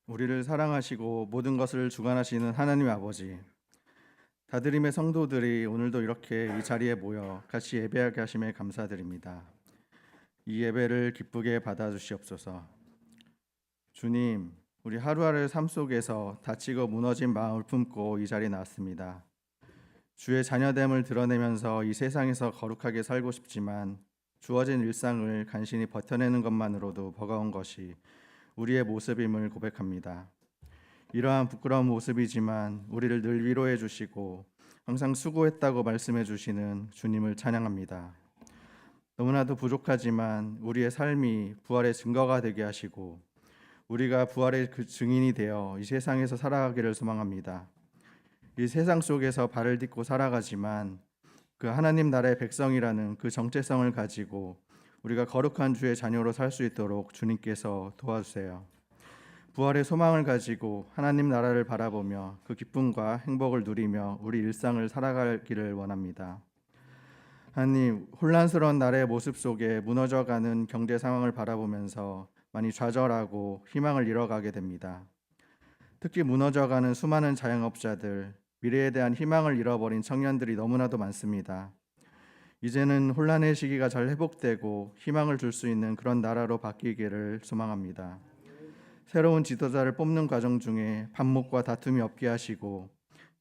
우리를 사랑하시고 모든 것을 주관하시는 하나님 아버지, 다드림의 성도들이 오늘도 이렇게 이 자리에 모여 같이 예배하게 하심에 감사드립니다. 이 예배를 기쁘게 받아주시옵소서. 주님, 우리 하루하루의 삶 속에서 다치고 무너진 마음을 품고 이 자리에 나왔습니다. 주의 자녀됨을 드러내면서 이 세상에서 거룩하게 살고 싶지만 주어진 일상을 간신히 버텨내는 것만으로도 버거운 것이 우리의 모습임을 고백합니다. 이러한 부끄러운 모습이지만 우리를 늘 위로해 주시고 항상 수고했다고 말씀해 주시는 주님을 찬양합니다. 너무나도 부족하지만 우리의 삶이 부활의 증거가 되게 하시고 우리가 부활의 그 증인이 되어 이 세상에서 살아가기를 소망합니다. 이 세상 속에서 발을 딛고 살아가지만 그 하나님 나라의 백성이라는 그 정체성을 가지고 우리가 거룩한 주의 자녀로 살 수 있도록 주님께서 도와주세요. 부활의 소망을 가지고 하나님 나라를 바라보며 그 기쁨과 행복을 누리며 우리 일상을 살아가기를 원합니다. 하나님, 혼란스러운 나라의 모습 속에 무너져가는 경제 상황을 바라보면서 많이 좌절하고 희망을 잃어가게 됩니다. 특히 무너져가는 수많은 자영업자들, 미래에 대한 희망을 잃어버린 청년들이 너무나도 많습니다. 이제는 혼란의 시기가 잘 회복되고 희망을 줄 수 있는 그런 나라로 바뀌기를 소망합니다. 새로운 지도자를 뽑는 과정 중에 반목과 다툼이 없게 하시고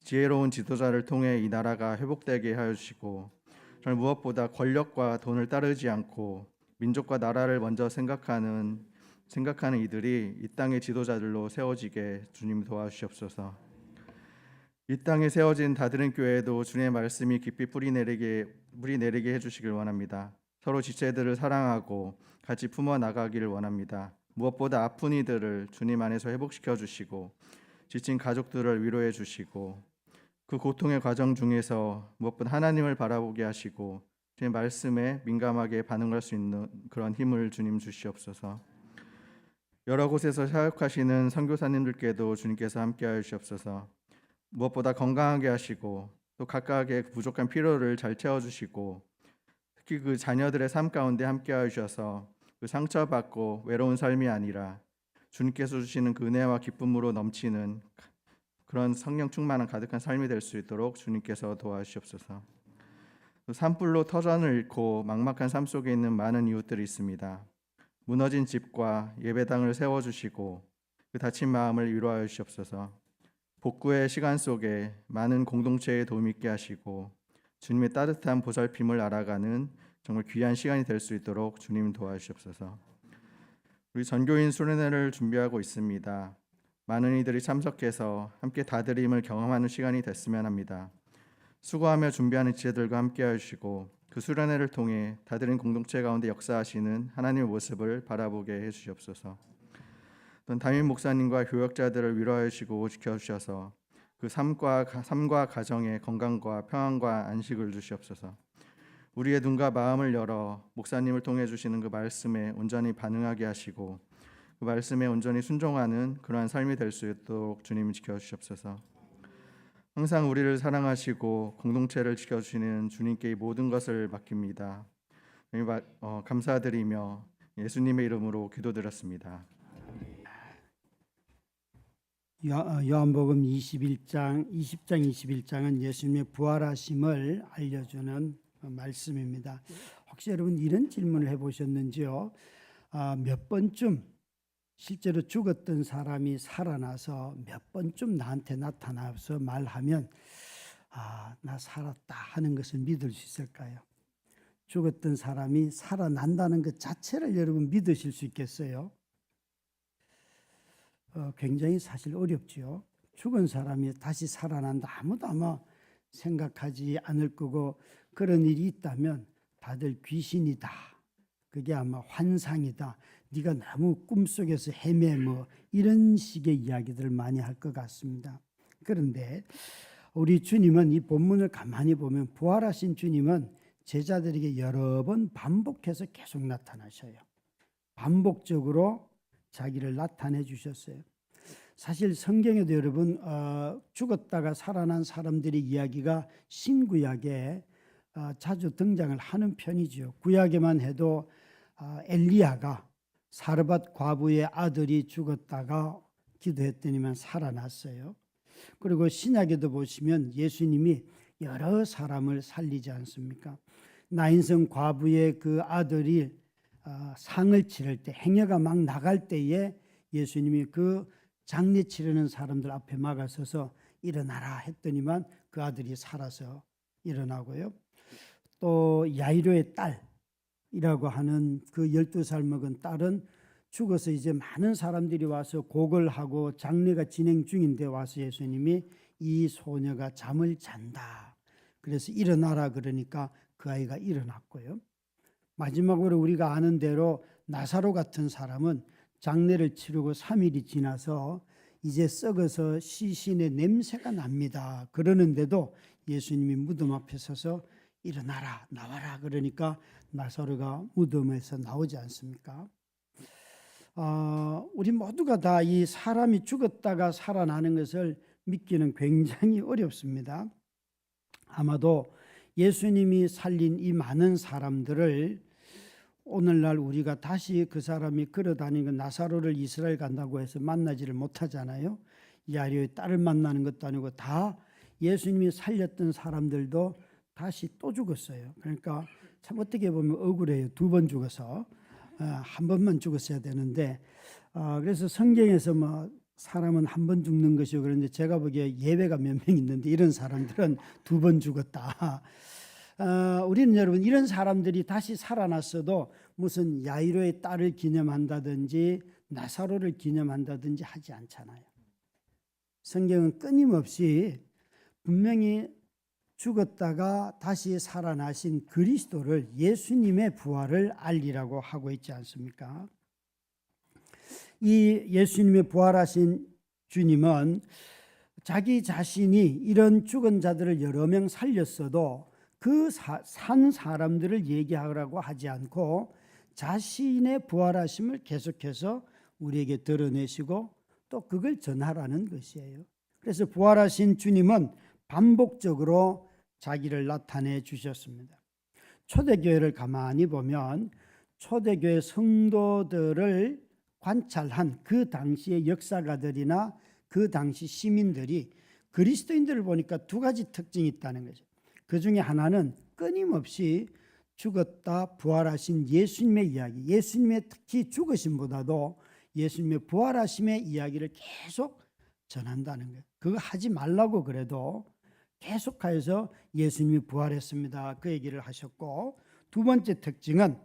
지혜로운 지도자를 통해 이 나라가 회복되게 하여 주시고 정말 무엇보다 권력과 돈을 따르지 않고 민족과 나라를 먼저 생각하는 이들이 이 땅의 지도자들로 세워지게 주님 도와주시옵소서. 이 땅에 세워진 다드림 교회에도 주님의 말씀이 깊이 뿌리 내리게 해주시길 원합니다. 서로 지체들을 사랑하고 같이 품어 나가기를 원합니다. 무엇보다 아픈 이들을 주님 안에서 회복시켜 주시고 지친 가족들을 위로해 주시고 그 고통의 과정 중에서 무엇보다 하나님을 바라보게 하시고 주님의 말씀에 민감하게 반응할 수 있는 그런 힘을 주님 주시옵소서. 여러 곳에서 사역하시는 선교사님들께도 주님께서 함께하여 주시옵소서. 무엇보다 건강하게 하시고 또 각각의 부족한 필요를 잘 채워주시고 특히 그 자녀들의 삶 가운데 함께하여 주셔서 그 상처받고 외로운 삶이 아니라 주님께서 주시는 그 은혜와 기쁨으로 넘치는 그런 성령 충만한 가득한 삶이 될 수 있도록 주님께서 도와주시옵소서. 산불로 터전을 잃고 막막한 삶 속에 있는 많은 이웃들이 있습니다. 무너진 집과 예배당을 세워주시고 그 다친 마음을 위로하여 주시옵소서. 복구의 시간 속에 많은 공동체에 도움 있게 하시고 주님의 따뜻한 보살핌을 알아가는 정말 귀한 시간이 될 수 있도록 주님 도와주시옵소서. 우리 전교인 수련회를 준비하고 있습니다. 많은 이들이 참석해서 함께 다드림을 경험하는 시간이 됐으면 합니다. 수고하며 준비하는 지체들과 함께 하시고 그 수련회를 통해 다드림 공동체 가운데 역사하시는 하나님의 모습을 바라보게 해주시옵소서. 담임 목사님과 교역자들을 위로해 주시고 지켜주셔서 그 삶과 가정의 건강과 평안과 안식을 주시옵소서. 우리의 눈과 마음을 열어 목사님을 통해 주시는 그 말씀에 온전히 반응하게 하시고 그 말씀에 온전히 순종하는 그러한 삶이 될 수 있도록 주님 지켜주시옵소서. 항상 우리를 사랑하시고 공동체를 지켜주시는 주님께 이 모든 것을 맡깁니다. 감사드리며 예수님의 이름으로 기도드렸습니다. 요한복음 20장 21장은 예수님의 부활하심을 알려주는 말씀입니다. 혹시 여러분 이런 질문을 해보셨는지요? 몇 번쯤 실제로 죽었던 사람이 살아나서 몇 번쯤 나한테 나타나서 말하면 나 살았다 하는 것을 믿을 수 있을까요? 죽었던 사람이 살아난다는 것 자체를 여러분 믿으실 수 있겠어요? 굉장히 사실 어렵죠. 죽은 사람이 다시 살아난다 아무도 아마 생각하지 않을 거고 그런 일이 있다면 다들 귀신이다. 그게 아마 환상이다. 네가 너무 꿈속에서 헤매 이런 식의 이야기들을 많이 할 것 같습니다. 그런데 우리 주님은 이 본문을 가만히 보면 부활하신 주님은 제자들에게 여러 번 반복해서 계속 나타나셔요. 반복적으로 자기를 나타내 주셨어요. 사실 성경에도 여러분 죽었다가 살아난 사람들의 이야기가 신구약에 자주 등장을 하는 편이죠. 구약에만 해도 엘리야가 사르밧 과부의 아들이 죽었다가 기도했더니만 살아났어요. 그리고 신약에도 보시면 예수님이 여러 사람을 살리지 않습니까? 나인성 과부의 그 아들이 상을 치를 때, 행여가 막 나갈 때에 예수님이 그 장례 치르는 사람들 앞에 막아서서 일어나라 했더니만 그 아들이 살아서 일어나고요. 또 야이로의 딸이라고 하는 그 12살 먹은 딸은 죽어서 이제 많은 사람들이 와서 고걸하고 장례가 진행 중인데 와서 예수님이 이 소녀가 잠을 잔다. 그래서 일어나라 그러니까 그 아이가 일어났고요. 마지막으로 우리가 아는 대로 나사로 같은 사람은 장례를 치르고 3일이 지나서 이제 썩어서 시신의 냄새가 납니다. 그러는데도 예수님이 무덤 앞에 서서 일어나라, 나와라 그러니까 나사로가 무덤에서 나오지 않습니까? 우리 모두가 다 이 사람이 죽었다가 살아나는 것을 믿기는 굉장히 어렵습니다. 아마도 예수님이 살린 이 많은 사람들을 오늘날 우리가 다시 그 사람이 걸어다니는 나사로를 이스라엘 간다고 해서 만나지를 못하잖아요. 야이로의 딸을 만나는 것도 아니고 다 예수님이 살렸던 사람들도 다시 또 죽었어요. 그러니까 참 어떻게 보면 억울해요. 2번 죽어서 한 번만 죽었어야 되는데 그래서 성경에서 뭐 사람은 한 번 죽는 것이고 그런데 제가 보기에 예외가 몇 명 있는데 이런 사람들은 2번 죽었다. 우리는 여러분 이런 사람들이 다시 살아났어도 무슨 야이로의 딸을 기념한다든지 나사로를 기념한다든지 하지 않잖아요. 성경은 끊임없이 분명히 죽었다가 다시 살아나신 그리스도를 예수님의 부활을 알리라고 하고 있지 않습니까? 이 예수님의 부활하신 주님은 자기 자신이 이런 죽은 자들을 여러 명 살렸어도 그 산 사람들을 얘기하라고 하지 않고 자신의 부활하심을 계속해서 우리에게 드러내시고 또 그걸 전하라는 것이에요. 그래서 부활하신 주님은 반복적으로 자기를 나타내 주셨습니다. 초대교회를 가만히 보면 초대교회 성도들을 관찰한 그 당시의 역사가들이나 그 당시 시민들이 그리스도인들을 보니까 2가지 특징이 있다는 거죠. 그 중에 하나는 끊임없이 죽었다 부활하신 예수님의 이야기, 예수님의 특히 죽으심보다도 예수님의 부활하심의 이야기를 계속 전한다는 거예요. 그거 하지 말라고 그래도 계속하여서 예수님이 부활했습니다. 그 얘기를 하셨고, 2번째 특징은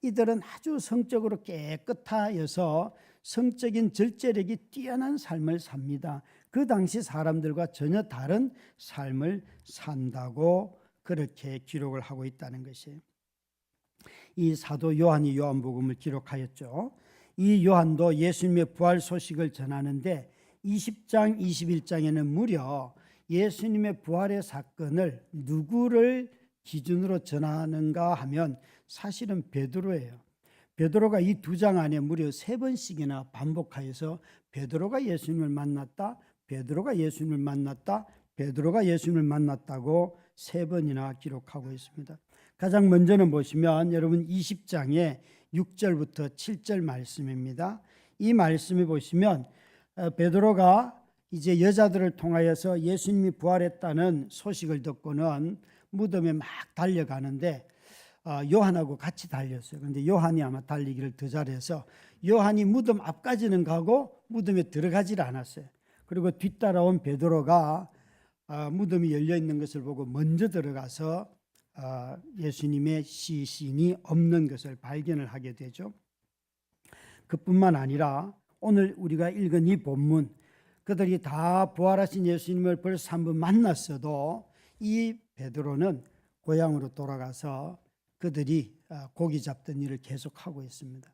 이들은 아주 성적으로 깨끗하여서 성적인 절제력이 뛰어난 삶을 삽니다. 그 당시 사람들과 전혀 다른 삶을 산다고 그렇게 기록을 하고 있다는 것이에요. 이 사도 요한이 요한복음을 기록하였죠. 이 요한도 예수님의 부활 소식을 전하는데 20장, 21장에는 무려 예수님의 부활의 사건을 누구를 기준으로 전하는가 하면 사실은 베드로예요. 베드로가 이 2장 안에 무려 3번씩이나 반복하여서 베드로가 예수님을 만났다, 베드로가 예수님을 만났다, 베드로가 예수님을 만났다고 3번이나 기록하고 있습니다. 가장 먼저는 보시면 여러분 20장에 6절부터 7절 말씀입니다. 이 말씀에 보시면 베드로가 이제 여자들을 통하여서 예수님이 부활했다는 소식을 듣고는 무덤에 막 달려가는데 요한하고 같이 달렸어요. 그런데 요한이 아마 달리기를 더 잘해서 요한이 무덤 앞까지는 가고 무덤에 들어가질 않았어요. 그리고 뒤따라온 베드로가 무덤이 열려 있는 것을 보고 먼저 들어가서 예수님의 시신이 없는 것을 발견을 하게 되죠. 그뿐만 아니라 오늘 우리가 읽은 이 본문, 그들이 다 부활하신 예수님을 벌써 한번 만났어도 이 베드로는 고향으로 돌아가서 그들이 고기 잡던 일을 계속하고 있습니다.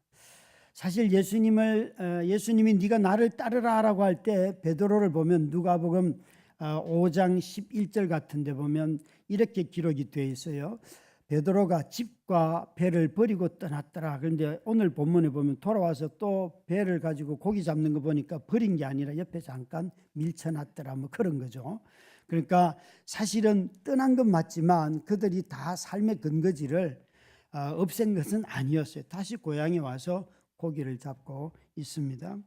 사실 예수님이 네가 나를 따르라라고 할 때 베드로를 보면 누가복음 5장 11절 같은 데 보면 이렇게 기록이 되어 있어요. 베드로가 집과 배를 버리고 떠났더라. 그런데 오늘 본문에 보면 돌아와서 또 배를 가지고 고기 잡는 거 보니까 버린 게 아니라 옆에 잠깐 밀쳐놨더라. 뭐 그런 거죠. 그러니까 사실은 떠난 건 맞지만 그들이 다 삶의 근거지를 없앤 것은 아니었어요. 다시 고향에 와서 고기를 잡고 있습니다.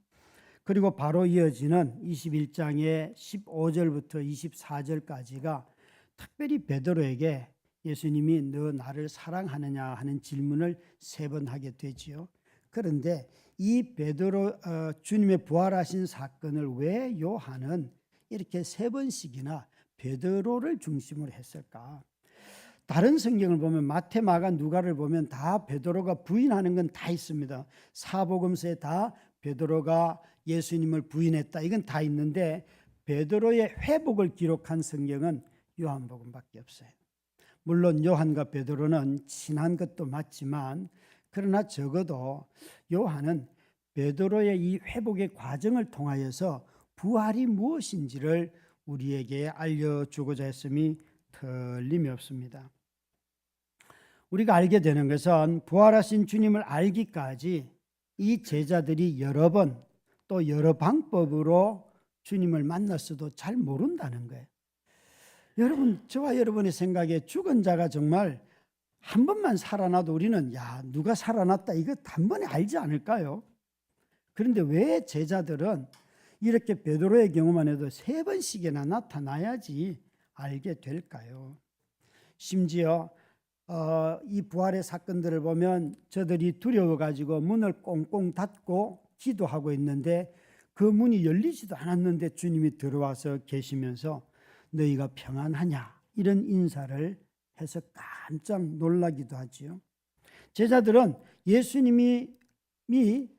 그리고 바로 이어지는 21장의 15절부터 24절까지가 특별히 베드로에게 예수님이 너 나를 사랑하느냐 하는 질문을 3번 하게 되지요. 그런데 이 베드로 주님의 부활하신 사건을 왜 요한은 이렇게 3번씩이나 베드로를 중심으로 했을까? 다른 성경을 보면 마태, 마가, 누가를 보면 다 베드로가 부인하는 건 다 있습니다. 사복음서에 다 베드로가 예수님을 부인했다. 이건 다 있는데 베드로의 회복을 기록한 성경은 요한복음밖에 없어요. 물론 요한과 베드로는 친한 것도 맞지만 그러나 적어도 요한은 베드로의 이 회복의 과정을 통하여서 부활이 무엇인지를 우리에게 알려주고자 했음이 틀림이 없습니다. 우리가 알게 되는 것은 부활하신 주님을 알기까지 이 제자들이 여러 번 또 여러 방법으로 주님을 만났어도 잘 모른다는 거예요. 여러분, 저와 여러분의 생각에 죽은 자가 정말 한 번만 살아나도 우리는 야, 누가 살아났다 이거 한 번에 알지 않을까요? 그런데 왜 제자들은 이렇게 베드로의 경우만 해도 3번씩이나 나타나야지 알게 될까요? 심지어 이 부활의 사건들을 보면 저들이 두려워가지고 문을 꽁꽁 닫고 기도하고 있는데 그 문이 열리지도 않았는데 주님이 들어와서 계시면서 너희가 평안하냐 이런 인사를 해서 깜짝 놀라기도 하지요. 제자들은 예수님이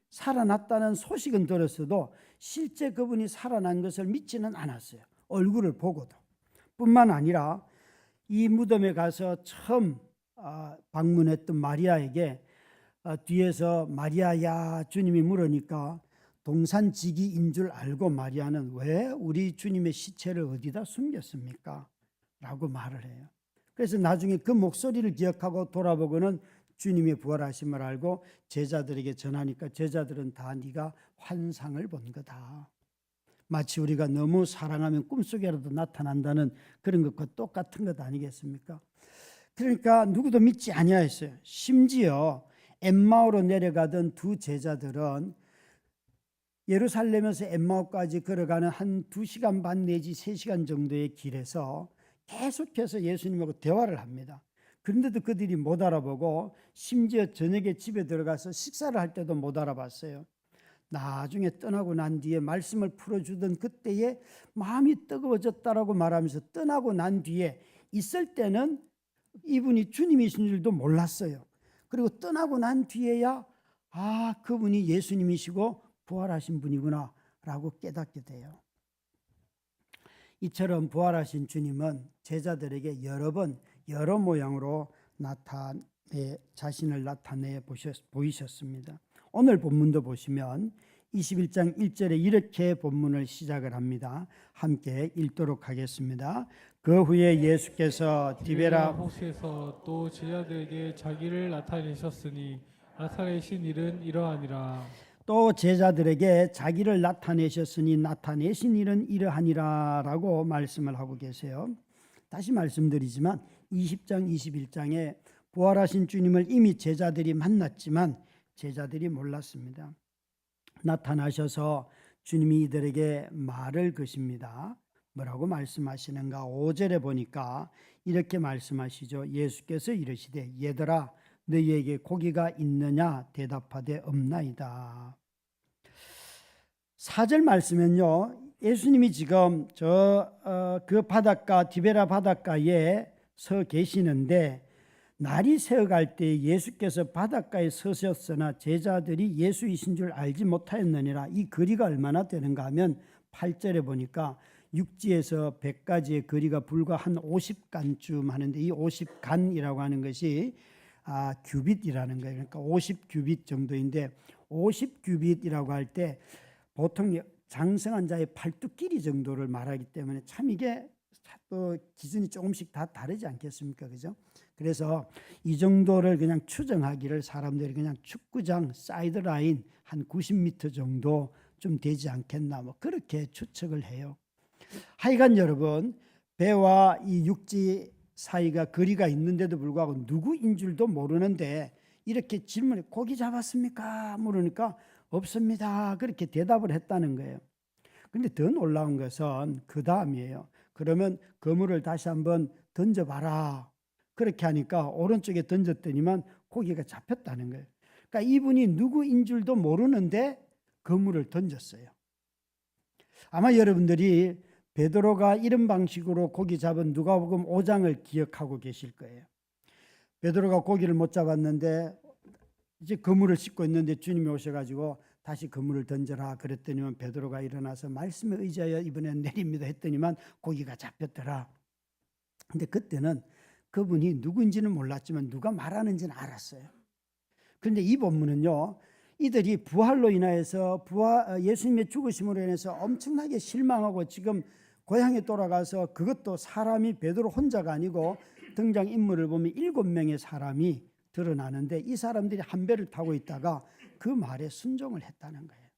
살아났다는 소식은 들었어도 실제 그분이 살아난 것을 믿지는 않았어요. 얼굴을 보고도. 뿐만 아니라 이 무덤에 가서 처음 방문했던 마리아에게 뒤에서 마리아야 주님이 물으니까 동산지기인 줄 알고 마리아는 왜 우리 주님의 시체를 어디다 숨겼습니까? 라고 말을 해요. 그래서 나중에 그 목소리를 기억하고 돌아보고는 주님의 부활하심을 알고 제자들에게 전하니까 제자들은 다 네가 환상을 본 거다. 마치 우리가 너무 사랑하면 꿈속에라도 나타난다는 그런 것과 똑같은 것 아니겠습니까? 그러니까 누구도 믿지 아니하였어요. 심지어 엠마오로 내려가던 두 제자들은 예루살렘에서 엠마오까지 걸어가는 한 2시간 반 내지 3시간 정도의 길에서 계속해서 예수님하고 대화를 합니다. 그런데도 그들이 못 알아보고 심지어 저녁에 집에 들어가서 식사를 할 때도 못 알아봤어요. 나중에 떠나고 난 뒤에 말씀을 풀어주던 그때에 마음이 뜨거워졌다라고 말하면서 떠나고 난 뒤에 있을 때는 이분이 주님이신 줄도 몰랐어요. 그리고 떠나고 난 뒤에야 그분이 예수님이시고 부활하신 분이구나 라고 깨닫게 돼요. 이처럼 부활하신 주님은 제자들에게 여러 번 여러 모양으로 자신을 나타내 보이셨습니다. 오늘 본문도 보시면 21장 1절에 이렇게 본문을 시작을 합니다. 함께 읽도록 하겠습니다. 그 후에 예수께서 디베라 호수에서 또 제자들에게 자기를 나타내셨으니 나타내신 일은 이러하니라. 또 제자들에게 자기를 나타내셨으니 나타내신 일은 이러하니라 라고 말씀을 하고 계세요. 다시 말씀드리지만 20장 21장에 부활하신 주님을 이미 제자들이 만났지만 제자들이 몰랐습니다. 나타나셔서 주님이 이들에게 말을 거십니다. 뭐라고 말씀하시는가? 5절에 보니까 이렇게 말씀하시죠. 예수께서 이르시되 얘들아 너희에게 고기가 있느냐? 대답하되 없나이다. 4절 말씀은요. 예수님이 지금 그 바닷가 디베라 바닷가에 서 계시는데 날이 새어갈 때 예수께서 바닷가에 서셨으나 제자들이 예수이신 줄 알지 못하였느니라. 이 거리가 얼마나 되는가 하면 8절에 보니까 육지에서 100가지의 거리가 불과 한 50간쯤 하는데 이 50간이라고 하는 것이 규빗이라는 거예요. 그러니까 50규빗 정도인데 50규빗이라고 할 때 보통 장성한 자의 팔뚝 길이 정도를 말하기 때문에 참 이게 또 기준이 조금씩 다 다르지 않겠습니까? 그죠? 그래서 이 정도를 그냥 추정하기를 사람들이 그냥 축구장 사이드라인 한 90m 정도 좀 되지 않겠나 뭐 그렇게 추측을 해요. 하여간 여러분 배와 이 육지 사이가 거리가 있는데도 불구하고 누구인 줄도 모르는데 이렇게 질문에 고기 잡았습니까? 물으니까 없습니다. 그렇게 대답을 했다는 거예요. 그런데 더 놀라운 것은 그 다음이에요. 그러면 그물을 다시 한번 던져봐라. 그렇게 하니까 오른쪽에 던졌더니만 고기가 잡혔다는 거예요. 그러니까 이분이 누구인 줄도 모르는데 그물을 던졌어요. 아마 여러분들이 베드로가 이런 방식으로 고기 잡은 누가복음 5장을 기억하고 계실 거예요. 베드로가 고기를 못 잡았는데 이제 그물을 씻고 있는데 주님이 오셔가지고 다시 그물을 던져라 그랬더니만 베드로가 일어나서 말씀에 의지하여 이번엔 내립니다 했더니만 고기가 잡혔더라. 근데 그때는 그분이 누군지는 몰랐지만 누가 말하는지는 알았어요. 그런데 이 본문은요, 이들이 부활로 인하여서 예수님의 죽으심으로 인해서 엄청나게 실망하고 지금 고향에 돌아가서, 그것도 사람이 베드로 혼자가 아니고 등장인물을 보면 7명의 사람이 드러나는데 이 사람들이 한 배를 타고 있다가 그 말에 순종을 했다는 거예요.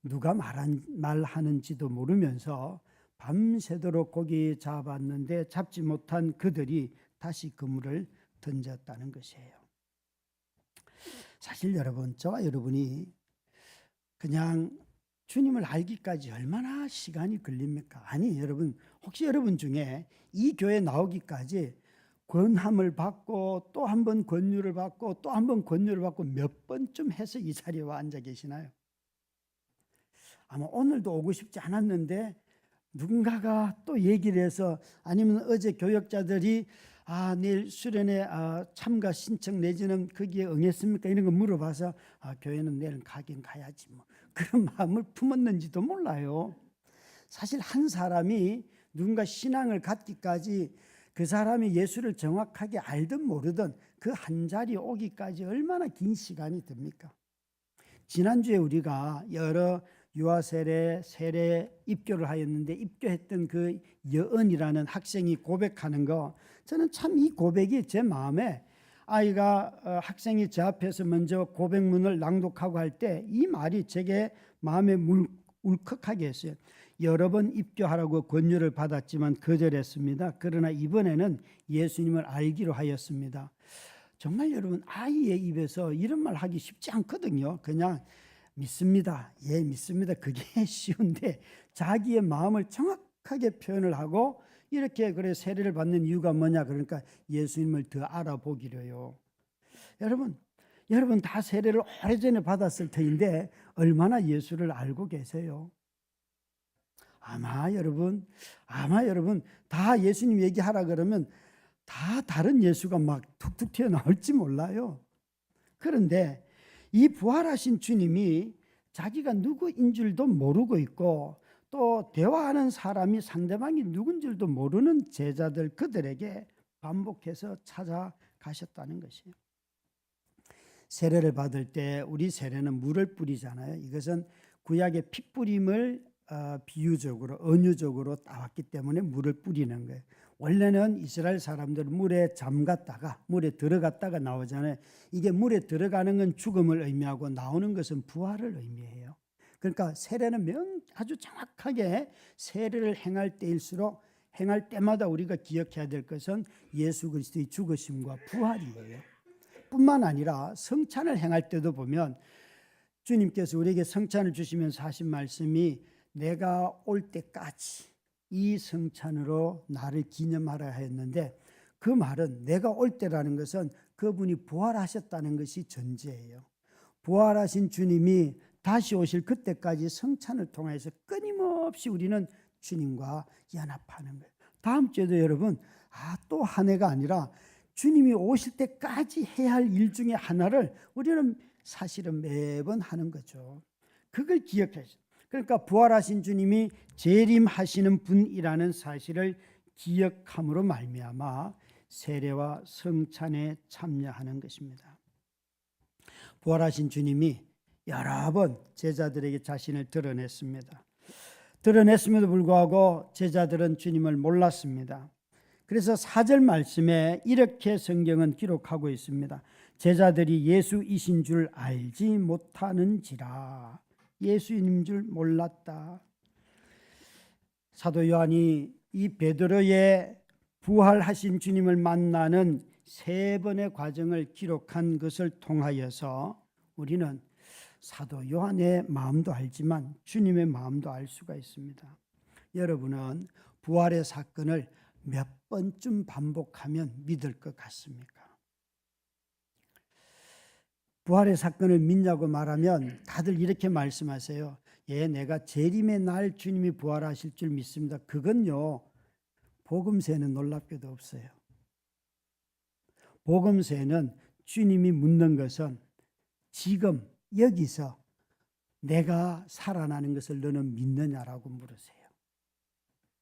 누가 말하는지도 모르면서 밤새도록 고기 잡았는데 잡지 못한 그들이 다시 그물을 던졌다는 것이에요. 사실 여러분, 저와 여러분이 그냥 주님을 알기까지 얼마나 시간이 걸립니까? 아니, 여러분, 혹시 여러분 중에 이 교회 나오기까지 권함을 받고 또 한 번 권유를 받고 또 한 번 권유를 받고 몇 번쯤 해서 이 자리에 와 앉아 계시나요? 아마 오늘도 오고 싶지 않았는데 누군가가 또 얘기를 해서, 아니면 어제 교역자들이 내일 수련회 참가 신청 내지는 거기에 응했습니까? 이런 거 물어봐서 교회는 내일 가긴 가야지 뭐, 그런 마음을 품었는지도 몰라요. 사실 한 사람이 누군가 신앙을 갖기까지 그 사람이 예수를 정확하게 알든 모르든 그 한 자리에 오기까지 얼마나 긴 시간이 듭니까? 지난주에 우리가 여러 유아세례, 세례 입교를 하였는데 입교했던 그 여은이라는 학생이 고백하는 거, 저는 참 이 고백이 제 마음에, 아이가 학생이 제 앞에서 먼저 고백문을 낭독하고 할 때 이 말이 제게 마음에 울컥하게 했어요. 여러 번 입교하라고 권유를 받았지만 거절했습니다. 그러나 이번에는 예수님을 알기로 하였습니다. 정말 여러분, 아이의 입에서 이런 말 하기 쉽지 않거든요. 그냥 믿습니다. 예, 믿습니다. 그게 쉬운데 자기의 마음을 정확하게 표현을 하고 이렇게 그래 세례를 받는 이유가 뭐냐? 그러니까 예수님을 더 알아보기로요. 여러분 다 세례를 오래전에 받았을 터인데 얼마나 예수를 알고 계세요? 아마 여러분 다 예수님 얘기하라 그러면 다 다른 예수가 막 툭툭 튀어나올지 몰라요. 그런데 이 부활하신 주님이 자기가 누구인 줄도 모르고 있고 또 대화하는 사람이 상대방이 누군 줄도 모르는 제자들, 그들에게 반복해서 찾아가셨다는 것이에요. 세례를 받을 때 우리 세례는 물을 뿌리잖아요. 이것은 구약의 핏뿌림을 비유적으로 은유적으로 따왔기 때문에 물을 뿌리는 거예요. 원래는 이스라엘 사람들은 물에 잠갔다가 물에 들어갔다가 나오잖아요. 이게 물에 들어가는 건 죽음을 의미하고 나오는 것은 부활을 의미해요. 그러니까 세례는 아주 정확하게 세례를 행할 때일수록 행할 때마다 우리가 기억해야 될 것은 예수 그리스도의 죽으심과 부활이에요. 뿐만 아니라 성찬을 행할 때도 보면 주님께서 우리에게 성찬을 주시면서 하신 말씀이 내가 올 때까지 이 성찬으로 나를 기념하라 하였는데, 그 말은 내가 올 때라는 것은 그분이 부활하셨다는 것이 전제예요. 부활하신 주님이 다시 오실 그때까지 성찬을 통해서 끊임없이 우리는 주님과 연합하는 거예요. 다음 주에도 여러분 또 한 해가 아니라 주님이 오실 때까지 해야 할 일 중에 하나를 우리는 사실은 매번 하는 거죠. 그걸 기억하시죠. 그러니까 부활하신 주님이 재림하시는 분이라는 사실을 기억함으로 말미암아 세례와 성찬에 참여하는 것입니다. 부활하신 주님이 여러 번 제자들에게 자신을 드러냈습니다. 드러냈음에도 불구하고 제자들은 주님을 몰랐습니다. 그래서 4절 말씀에 이렇게 성경은 기록하고 있습니다. 제자들이 예수이신 줄 알지 못하는지라. 예수인 줄 몰랐다. 사도 요한이 이 베드로의 부활하신 주님을 만나는 3번의 과정을 기록한 것을 통하여서 우리는 사도 요한의 마음도 알지만 주님의 마음도 알 수가 있습니다. 여러분은 부활의 사건을 몇 번쯤 반복하면 믿을 것 같습니까? 부활의 사건을 믿냐고 말하면 다들 이렇게 말씀하세요. 예, 내가 재림의 날 주님이 부활하실 줄 믿습니다. 그건요, 복음서에는 놀랍게도 없어요. 복음서에는 주님이 묻는 것은 지금 여기서 내가 살아나는 것을 너는 믿느냐라고 물으세요.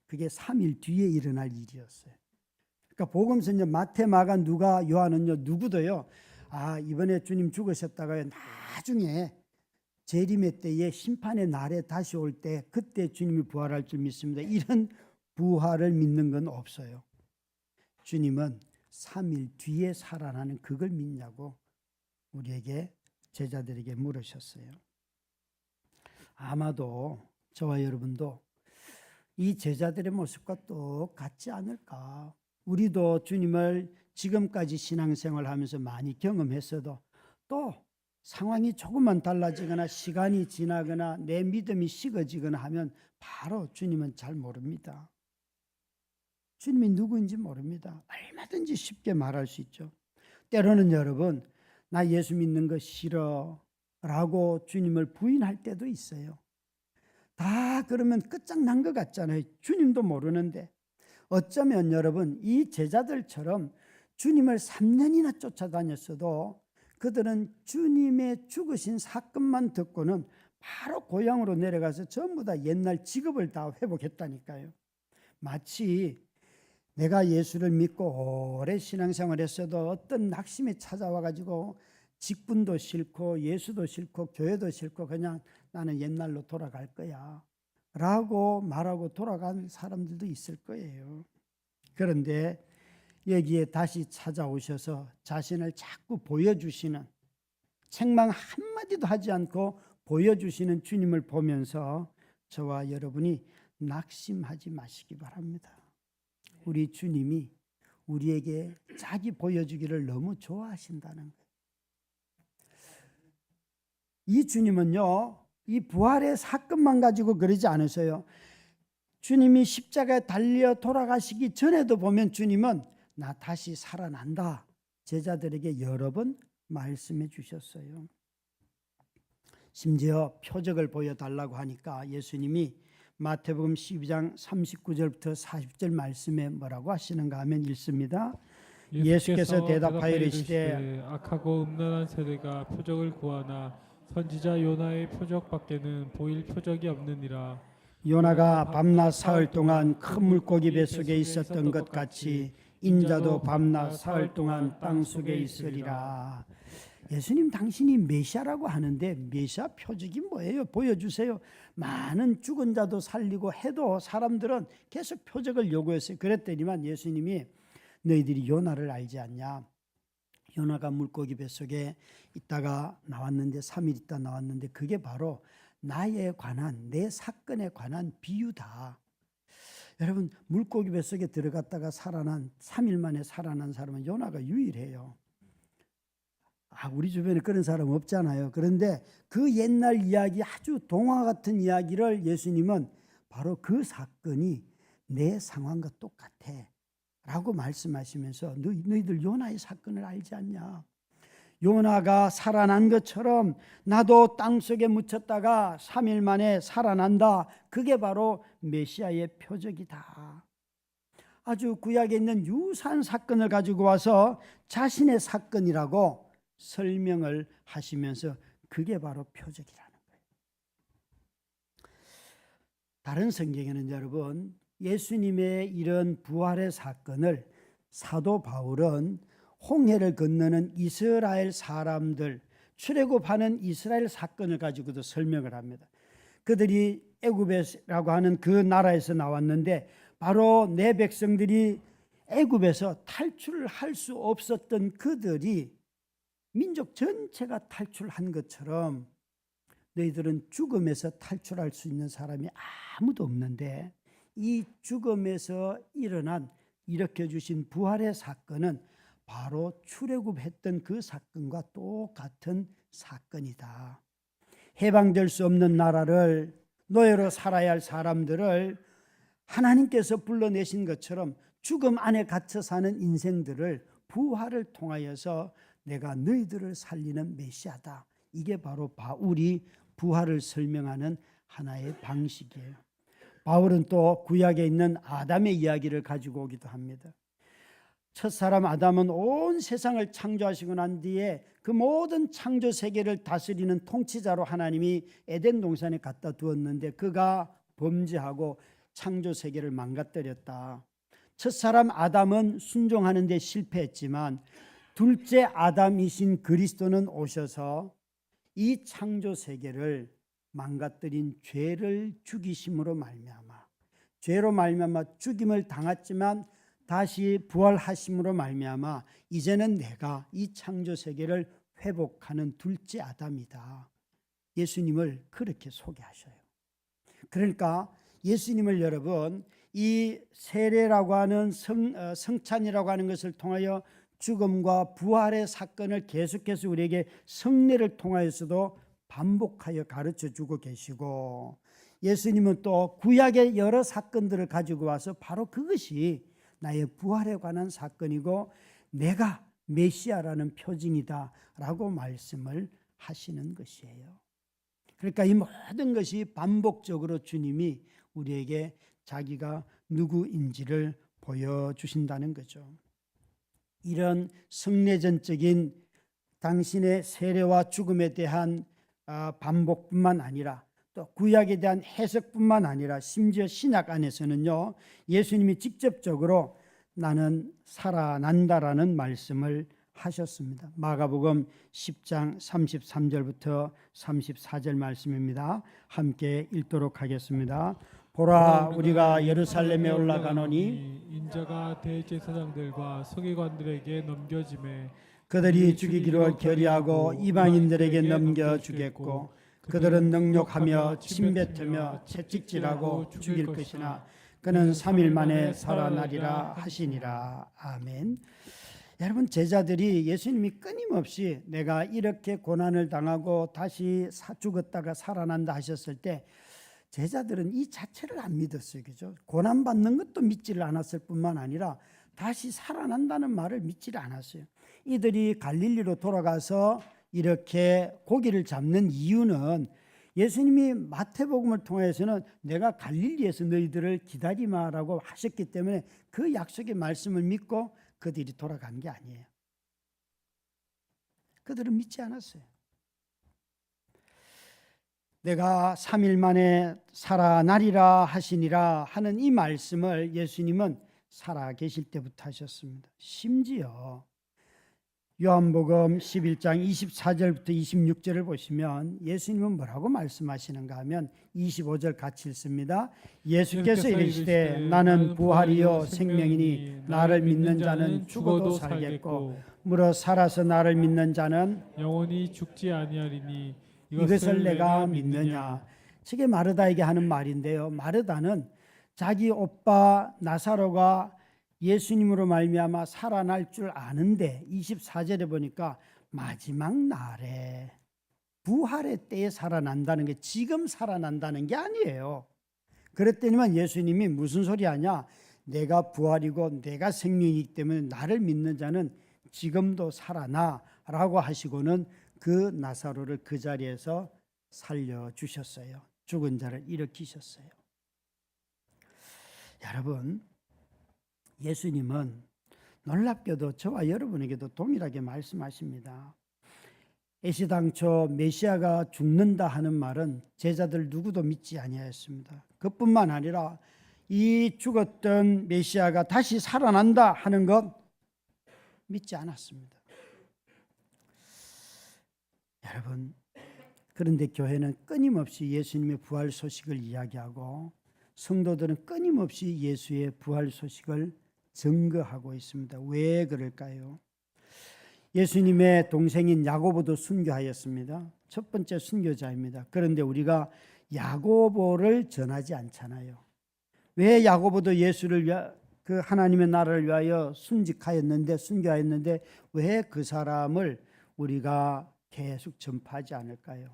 그게 3일 뒤에 일어날 일이었어요. 그러니까 복음서는요, 마태, 마가, 누가, 요한은요, 누구도요, 이번에 주님 죽으셨다가 나중에 재림의 때에 심판의 날에 다시 올 때 그때 주님이 부활할 줄 믿습니다. 이런 부활을 믿는 건 없어요. 주님은 3일 뒤에 살아나는 그걸 믿냐고 우리에게 제자들에게 물으셨어요. 아마도 저와 여러분도 이 제자들의 모습과 똑같지 않을까. 우리도 주님을 지금까지 신앙생활하면서 많이 경험했어도 또 상황이 조금만 달라지거나 시간이 지나거나 내 믿음이 식어지거나 하면 바로 주님은 잘 모릅니다. 주님이 누구인지 모릅니다. 얼마든지 쉽게 말할 수 있죠. 때로는 여러분, 나 예수 믿는 거 싫어 라고 주님을 부인할 때도 있어요. 다 그러면 끝장난 것 같잖아요. 주님도 모르는데. 어쩌면 여러분, 이 제자들처럼 주님을 3년이나 쫓아다녔어도 그들은 주님의 죽으신 사건만 듣고는 바로 고향으로 내려가서 전부 다 옛날 직업을 다 회복했다니까요. 마치 내가 예수를 믿고 오래 신앙생활 했어도 어떤 낙심이 찾아와 가지고 직분도 싫고 예수도 싫고 교회도 싫고 그냥 나는 옛날로 돌아갈 거야 라고 말하고 돌아간 사람들도 있을 거예요. 그런데 여기에 다시 찾아오셔서 자신을 자꾸 보여주시는, 책망 한마디도 하지 않고 보여주시는 주님을 보면서 저와 여러분이 낙심하지 마시기 바랍니다. 우리 주님이 우리에게 자기 보여주기를 너무 좋아하신다는 거예요. 이 주님은요, 이 부활의 사건만 가지고 그러지 않으세요. 주님이 십자가에 달려 돌아가시기 전에도 보면 주님은 나 다시 살아난다. 제자들에게 여러 번 말씀해 주셨어요. 심지어 표적을 보여달라고 하니까 예수님이 마태복음 12장 39절부터 40절 말씀에 뭐라고 하시는가 하면 읽습니다. 예수께서 대답하여 이르시되 악하고 음란한 세대가 표적을 구하나 선지자 요나의 표적밖에는 보일 표적이 없느니라. 요나가 밤낮 사흘 동안 큰 물고기 뱃속에 있었던 것 같이 인자도 밤낮 사흘 동안 땅속에 있으리라. 예수님 당신이 메시아라고 하는데 메시아 표적이 뭐예요? 보여주세요. 많은 죽은 자도 살리고 해도 사람들은 계속 표적을 요구했어요. 그랬더니만 예수님이 너희들이 요나를 알지 않냐? 요나가 물고기 뱃속에 있다가 나왔는데 3일 있다 나왔는데 그게 바로 나에 관한 내 사건에 관한 비유다. 여러분 물고기 뱃속에 들어갔다가 살아난 3일 만에 살아난 사람은 요나가 유일해요. 우리 주변에 그런 사람 없잖아요. 그런데 그 옛날 이야기 아주 동화 같은 이야기를 예수님은 바로 그 사건이 내 상황과 똑같아 라고 말씀하시면서 너희들 요나의 사건을 알지 않냐. 요나가 살아난 것처럼 나도 땅속에 묻혔다가 3일 만에 살아난다. 그게 바로 메시아의 표적이다. 아주 구약에 있는 유사한 사건을 가지고 와서 자신의 사건이라고 설명을 하시면서 그게 바로 표적이라는 거예요. 다른 성경에는 여러분 예수님의 이런 부활의 사건을 사도 바울은 홍해를 건너는 이스라엘 사람들, 출애굽하는 이스라엘 사건을 가지고도 설명을 합니다. 그들이 애굽이라고 하는 그 나라에서 나왔는데 바로 내 백성들이 애굽에서 탈출을 할 수 없었던 그들이 민족 전체가 탈출한 것처럼 너희들은 죽음에서 탈출할 수 있는 사람이 아무도 없는데 이 죽음에서 일어난 일으켜 주신 부활의 사건은 바로 출애굽했던 그 사건과 똑같은 사건이다. 해방될 수 없는 나라를, 노예로 살아야 할 사람들을 하나님께서 불러내신 것처럼 죽음 안에 갇혀 사는 인생들을 부활을 통하여서 내가 너희들을 살리는 메시아다. 이게 바로 바울이 부활을 설명하는 하나의 방식이에요. 바울은 또 구약에 있는 아담의 이야기를 가지고 오기도 합니다. 첫사람 아담은 온 세상을 창조하시고 난 뒤에 그 모든 창조 세계를 다스리는 통치자로 하나님이 에덴 동산에 갖다 두었는데 그가 범죄하고 창조 세계를 망가뜨렸다. 첫사람 아담은 순종하는 데 실패했지만 둘째 아담이신 그리스도는 오셔서 이 창조 세계를 망가뜨린 죄를 죽이심으로 말미암아, 죄로 말미암아 죽임을 당했지만 다시 부활하심으로 말미암아 이제는 내가 이 창조 세계를 회복하는 둘째 아담이다. 예수님을 그렇게 소개하셔요. 그러니까 예수님을 여러분 이 세례라고 하는 성찬이라고 하는 것을 통하여 죽음과 부활의 사건을 계속해서 우리에게 성례를 통하여서도 반복하여 가르쳐주고 계시고, 예수님은 또 구약의 여러 사건들을 가지고 와서 바로 그것이 나의 부활에 관한 사건이고 내가 메시아라는 표징이다 라고 말씀을 하시는 것이에요. 그러니까 이 모든 것이 반복적으로 주님이 우리에게 자기가 누구인지를 보여주신다는 거죠. 이런 성례전적인 당신의 세례와 죽음에 대한 반복뿐만 아니라 또 구약에 대한 해석뿐만 아니라 심지어 신약 안에서는요, 예수님이 직접적으로 나는 살아난다라는 말씀을 하셨습니다. 마가복음 10장 33절부터 34절 말씀입니다. 함께 읽도록 하겠습니다. 보라, 우리가 예루살렘에 올라가노니 인자가 대제사장들과 서기관들에게 넘겨짐에 그들이 죽이기로 결의하고 이방인들에게 넘겨주겠고 그들은 능욕하며 침뱉으며 채찍질하고 죽일 것이나 그는 3일 만에 살아나리라 하시니라. 아멘. 여러분, 제자들이 예수님이 끊임없이 내가 이렇게 고난을 당하고 다시 죽었다가 살아난다 하셨을 때 제자들은 이 자체를 안 믿었어요. 그죠? 고난받는 것도 믿지를 않았을 뿐만 아니라 다시 살아난다는 말을 믿지를 않았어요. 이들이 갈릴리로 돌아가서 이렇게 고기를 잡는 이유는 예수님이 마태복음을 통해서는 내가 갈릴리에서 너희들을 기다리마라고 하셨기 때문에 그 약속의 말씀을 믿고 그들이 돌아간 게 아니에요. 그들은 믿지 않았어요. 내가 3일 만에 살아나리라 하시니라 하는 이 말씀을 예수님은 살아 계실 때부터 하셨습니다. 심지어 요한복음 11장 24절부터 26절을 보시면 예수님은 뭐라고 말씀하시는가 하면 25절 같이 읽습니다. 예수께서 이르시되 나는 부활이요 생명이니 나를 믿는 자는 죽어도 살겠고 무릇 살아서 나를 믿는 자는 영원히 죽지 아니하리니 이것을 내가 믿느냐. 저게 마르다에게 하는 말인데요. 마르다는 자기 오빠 나사로가 예수님으로 말미암아 살아날 줄 아는데 24절에 보니까 마지막 날에 부활의 때에 살아난다는 게 지금 살아난다는 게 아니에요. 그랬더니만 예수님이 무슨 소리 하냐, 내가 부활이고 내가 생명이기 때문에 나를 믿는 자는 지금도 살아나 라고 하시고는 그 나사로를 그 자리에서 살려주셨어요. 죽은 자를 일으키셨어요. 여러분, 예수님은 놀랍게도 저와 여러분에게도 동일하게 말씀하십니다. 애시당초 메시아가 죽는다 하는 말은 제자들 누구도 믿지 아니하였습니다. 그뿐만 아니라 이 죽었던 메시아가 다시 살아난다 하는 것 믿지 않았습니다. 여러분, 그런데 교회는 끊임없이 예수님의 부활 소식을 이야기하고 성도들은 끊임없이 예수의 부활 소식을 증거하고 있습니다. 왜 그럴까요? 예수님의 동생인 야고보도 순교하였습니다. 첫 번째 순교자입니다. 그런데 우리가 야고보를 전하지 않잖아요. 왜 야고보도 예수를 위하 그 하나님의 나라를 위하여 순교하였는데 왜 그 사람을 우리가 계속 전파하지 않을까요?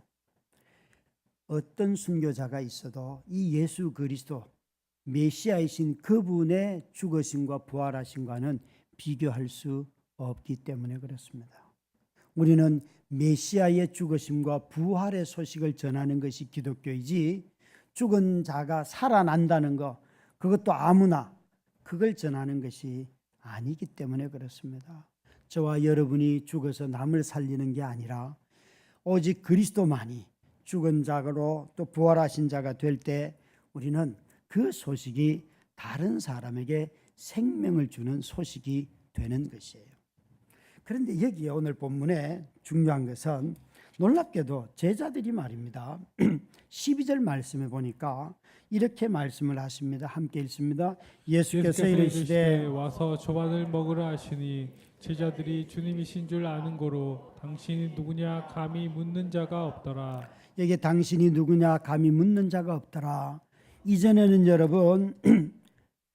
어떤 순교자가 있어도 이 예수 그리스도 메시아이신 그분의 죽으심과 부활하심과는 비교할 수 없기 때문에 그렇습니다. 우리는 메시아의 죽으심과 부활의 소식을 전하는 것이 기독교이지, 죽은 자가 살아난다는 것, 그것도 아무나 그걸 전하는 것이 아니기 때문에 그렇습니다. 저와 여러분이 죽어서 남을 살리는 게 아니라 오직 그리스도만이 죽은 자로 또 부활하신 자가 될 때 우리는 그 소식이 다른 사람에게 생명을 주는 소식이 되는 것이에요. 그런데 여기에 오늘 본문에 중요한 것은 놀랍게도 제자들이 말입니다. 12절 말씀에 보니까 이렇게 말씀을 하십니다. 함께 읽습니다. 예수께서 이르시되 와서 조반을 먹으라 하시니 제자들이 주님이신 줄 아는 고로 당신이 누구냐 감히 묻는 자가 없더라. 여기 당신이 누구냐 감히 묻는 자가 없더라. 이전에는 여러분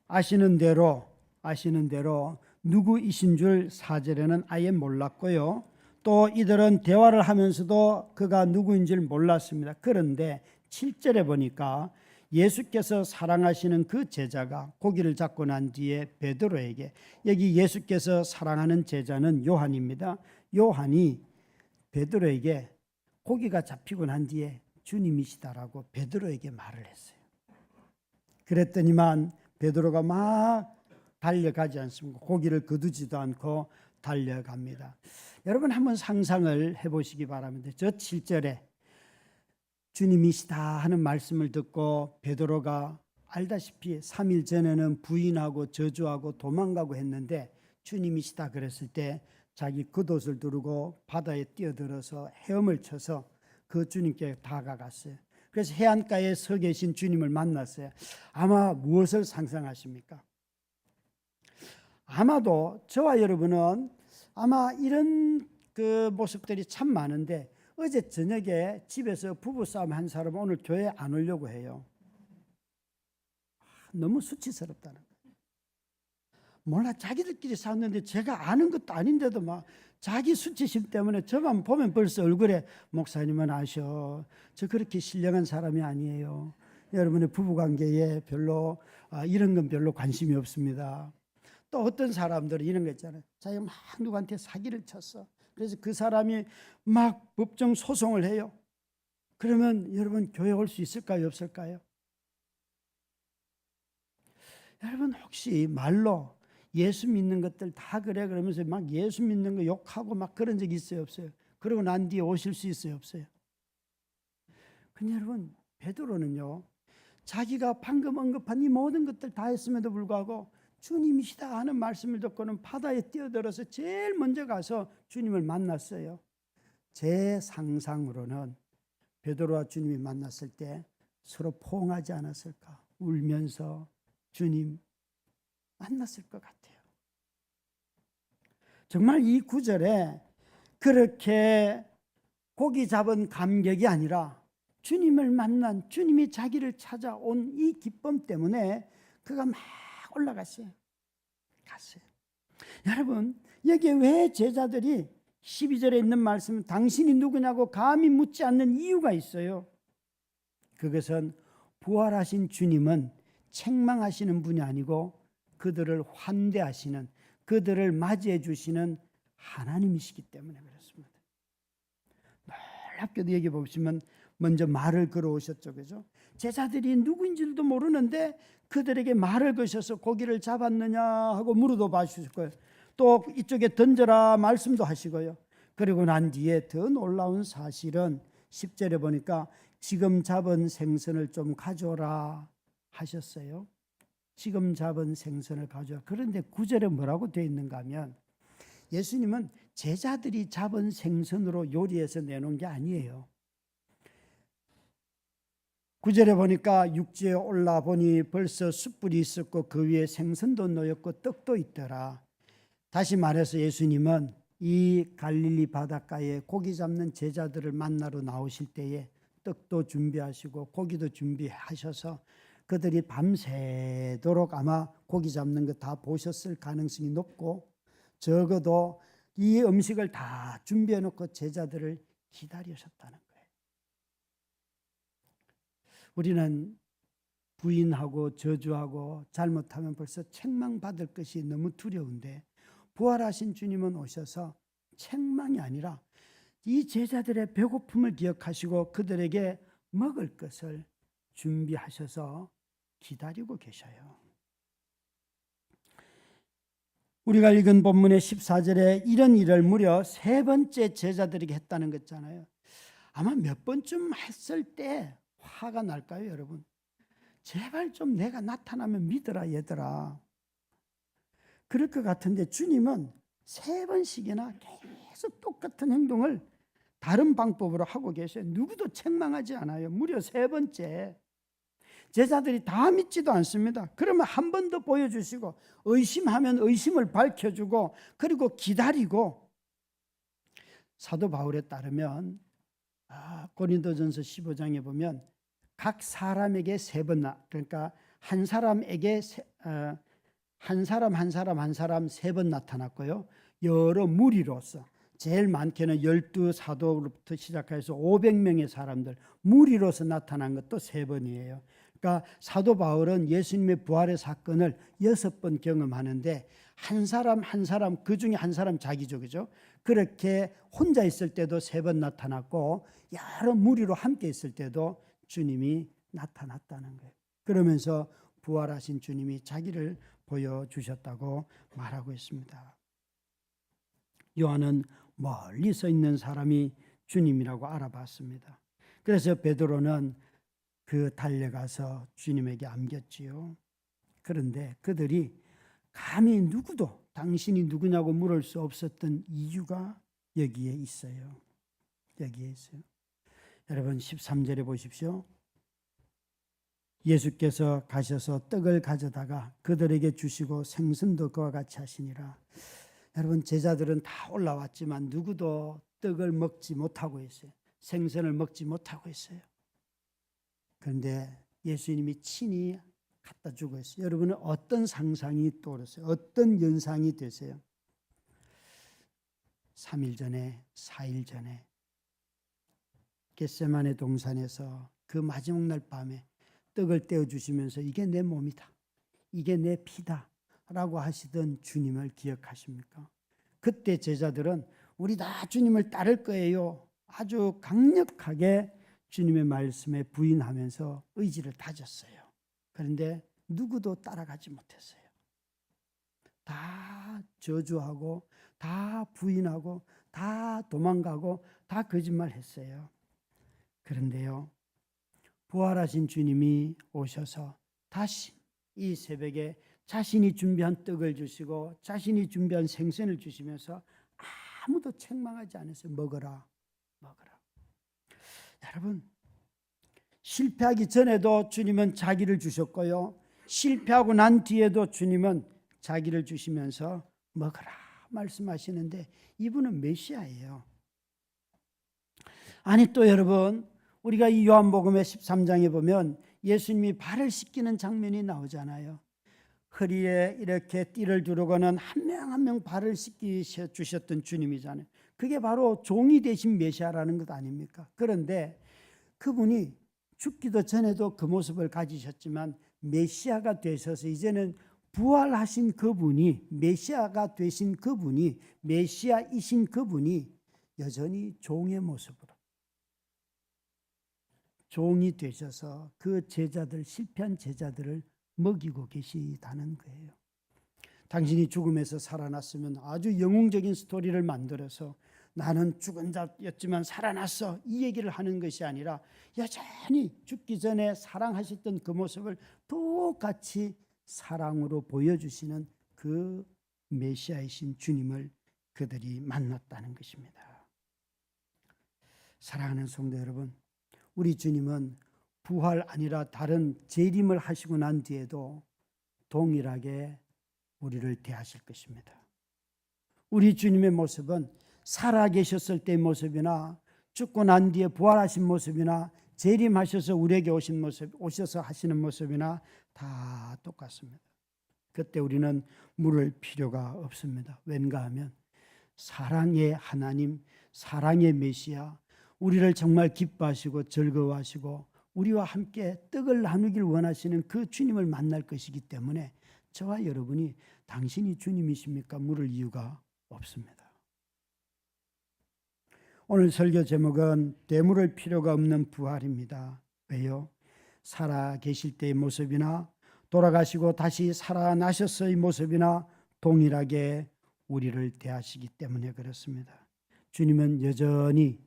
아시는 대로 누구이신 줄 4절에는 아예 몰랐고요. 또 이들은 대화를 하면서도 그가 누구인 줄 몰랐습니다. 그런데 7절에 보니까 예수께서 사랑하시는 그 제자가 고기를 잡고 난 뒤에 베드로에게, 여기 예수께서 사랑하는 제자는 요한입니다. 요한이 베드로에게 고기가 잡히고 난 뒤에 주님이시다라고 베드로에게 말을 했어요. 그랬더니만 베드로가 막 달려가지 않습니까? 고기를 거두지도 않고 달려갑니다. 여러분 한번 상상을 해보시기 바랍니다. 저 7절에 주님이시다 하는 말씀을 듣고 베드로가 알다시피 3일 전에는 부인하고 저주하고 도망가고 했는데 주님이시다 그랬을 때 자기 겉옷을 두르고 바다에 뛰어들어서 헤엄을 쳐서 그 주님께 다가갔어요. 그래서 해안가에 서 계신 주님을 만났어요. 아마 무엇을 상상하십니까? 아마도 저와 여러분은 아마 이런 그 모습들이 참 많은데, 어제 저녁에 집에서 부부싸움 한 사람은 오늘 교회 안 오려고 해요. 너무 수치스럽다는 거예요. 몰라, 자기들끼리 싸웠는데 제가 아는 것도 아닌데도 막 자기 수치심 때문에 저만 보면 벌써 얼굴에 목사님은 아셔, 저 그렇게 신령한 사람이 아니에요. 여러분의 부부관계에 별로 이런 건 별로 관심이 없습니다. 또 어떤 사람들은 이런 거 있잖아요. 자기가 막 누구한테 사기를 쳤어. 그래서 그 사람이 막 법정 소송을 해요. 그러면 여러분 교회 올 수 있을까요? 없을까요? 여러분 혹시 말로 예수 믿는 것들 다 그래 그러면서 막 예수 믿는 거 욕하고 막 그런 적 있어요? 없어요? 그러고 난 뒤에 오실 수 있어요? 없어요? 근데 여러분 베드로는요, 자기가 방금 언급한 이 모든 것들 다 했음에도 불구하고 주님이시다 하는 말씀을 듣고는 바다에 뛰어들어서 제일 먼저 가서 주님을 만났어요. 제 상상으로는 베드로와 주님이 만났을 때 서로 포옹하지 않았을까? 울면서 주님 만났을 것 같아요. 정말 이 구절에 그렇게 고기 잡은 감격이 아니라 주님을 만난, 주님이 자기를 찾아온 이 기쁨 때문에 그가 막 올라갔어요. 갔어요. 여러분 여기에 왜 제자들이 12절에 있는 말씀 당신이 누구냐고 감히 묻지 않는 이유가 있어요. 그것은 부활하신 주님은 책망하시는 분이 아니고 그들을 환대하시는, 그들을 맞이해 주시는 하나님이시기 때문에 그렇습니다. 놀랍게도 여기 보시면 먼저 말을 걸어오셨죠. 그죠? 제자들이 누구인지도 모르는데 그들에게 말을 거셔서 고기를 잡았느냐 하고 물어도 봐주실 거예요. 또 이쪽에 던져라 말씀도 하시고요. 그리고 난 뒤에 더 놀라운 사실은 10절에 보니까 지금 잡은 생선을 좀 가져오라 하셨어요. 지금 잡은 생선을 가져와. 그런데 9절에 뭐라고 되어 있는가 하면 예수님은 제자들이 잡은 생선으로 요리해서 내놓은 게 아니에요. 9절에 보니까 육지에 올라보니 벌써 숯불이 있었고 그 위에 생선도 놓였고 떡도 있더라. 다시 말해서 예수님은 이 갈릴리 바닷가에 고기 잡는 제자들을 만나러 나오실 때에 떡도 준비하시고 고기도 준비하셔서 그들이 밤새도록 아마 고기 잡는 거 다 보셨을 가능성이 높고, 적어도 이 음식을 다 준비해 놓고 제자들을 기다리셨다는 거예요. 우리는 부인하고 저주하고 잘못하면 벌써 책망받을 것이 너무 두려운데 부활하신 주님은 오셔서 책망이 아니라 이 제자들의 배고픔을 기억하시고 그들에게 먹을 것을 준비하셔서 기다리고 계셔요. 우리가 읽은 본문의 14절에 이런 일을 무려 3번째 제자들에게 했다는 거잖아요. 아마 몇 번쯤 했을 때 화가 날까요, 여러분? 제발 좀 내가 나타나면 믿어라, 얘들아. 그럴 것 같은데 주님은 3번씩이나 계속 똑같은 행동을 다른 방법으로 하고 계셔요. 누구도 책망하지 않아요. 무려 3번째. 제자들이 다 믿지도 않습니다. 그러면 한 번 더 보여주시고 의심하면 의심을 밝혀주고 그리고 기다리고 사도 바울에 따르면 고린도전서 15장에 보면 각 사람에게 3번 그러니까 한 사람에게 한 사람 3번 나타났고요. 여러 무리로서 제일 많게는 12사도로부터 시작해서 500명의 사람들 무리로서 나타난 것도 3번이에요. 그러니까 사도 바울은 예수님의 부활의 사건을 6번 경험하는데 한 사람 그 중에 한 사람 자기죠, 그죠? 그렇게 혼자 있을 때도 3번 나타났고 여러 무리로 함께 있을 때도 주님이 나타났다는 거예요. 그러면서 부활하신 주님이 자기를 보여주셨다고 말하고 있습니다. 요한은 멀리 서 있는 사람이 주님이라고 알아봤습니다. 그래서 베드로는 달려가서 주님에게 안겼지요. 그런데 그들이 감히 누구도 당신이 누구냐고 물을 수 없었던 이유가 여기에 있어요. 여기에 있어요. 여러분 13절에 보십시오. 예수께서 가셔서 떡을 가져다가 그들에게 주시고 생선도 그와 같이 하시니라. 여러분 제자들은 다 올라왔지만 누구도 떡을 먹지 못하고 있어요. 생선을 먹지 못하고 있어요. 그런데 예수님이 친히 갖다 주고 있어요. 여러분은 어떤 상상이 떠오르세요? 어떤 연상이 되세요? 3일 전에 4일 전에 겟세마네 동산에서 그 마지막 날 밤에 떡을 떼어주시면서 이게 내 몸이다, 이게 내 피다 라고 하시던 주님을 기억하십니까? 그때 제자들은 우리 다 주님을 따를 거예요. 아주 강력하게 주님의 말씀에 부인하면서 의지를 다졌어요. 그런데 누구도 따라가지 못했어요. 다 저주하고 다 부인하고 다 도망가고 다 거짓말했어요. 그런데요, 부활하신 주님이 오셔서 다시 이 새벽에 자신이 준비한 떡을 주시고 자신이 준비한 생선을 주시면서 아무도 책망하지 않았어요. 먹어라, 먹어라. 여러분, 실패하기 전에도 주님은 자기를 주셨고요, 실패하고 난 뒤에도 주님은 자기를 주시면서 먹어라 말씀하시는데 이분은 메시아예요. 아니 또 여러분, 우리가 이 요한복음의 13장에 보면 예수님이 발을 씻기는 장면이 나오잖아요. 허리에 이렇게 띠를 두르고는 한 명 한 명 발을 씻기셔 주셨던 주님이잖아요. 그게 바로 종이 되신 메시아라는 것 아닙니까? 그런데 그분이 죽기도 전에도 그 모습을 가지셨지만 메시아가 되셔서 이제는 부활하신 그분이, 메시아가 되신 그분이, 메시아이신 그분이 여전히 종의 모습으로 종이 되셔서 그 제자들, 실패한 제자들을 먹이고 계시다는 거예요. 당신이 죽음에서 살아났으면 아주 영웅적인 스토리를 만들어서 나는 죽은 자였지만 살아났어, 이 얘기를 하는 것이 아니라 여전히 죽기 전에 사랑하셨던 그 모습을 똑같이 사랑으로 보여주시는 그 메시아이신 주님을 그들이 만났다는 것입니다. 사랑하는 성도 여러분, 우리 주님은 부활 아니라 다른 재림을 하시고 난 뒤에도 동일하게 우리를 대하실 것입니다. 우리 주님의 모습은 살아계셨을 때의 모습이나 죽고 난 뒤에 부활하신 모습이나 재림하셔서 우리에게 오신 모습, 오셔서 하시는 모습이나 다 똑같습니다. 그때 우리는 물을 필요가 없습니다. 왠가 하면 사랑의 하나님, 사랑의 메시아, 우리를 정말 기뻐하시고 즐거워하시고 우리와 함께 떡을 나누길 원하시는 그 주님을 만날 것이기 때문에 저와 여러분이 당신이 주님이십니까? 물을 이유가 없습니다. 오늘 설교 제목은 되물을 필요가 없는 부활입니다. 왜요? 살아 계실 때의 모습이나 돌아가시고 다시 살아나셨어의 모습이나 동일하게 우리를 대하시기 때문에 그렇습니다. 주님은 여전히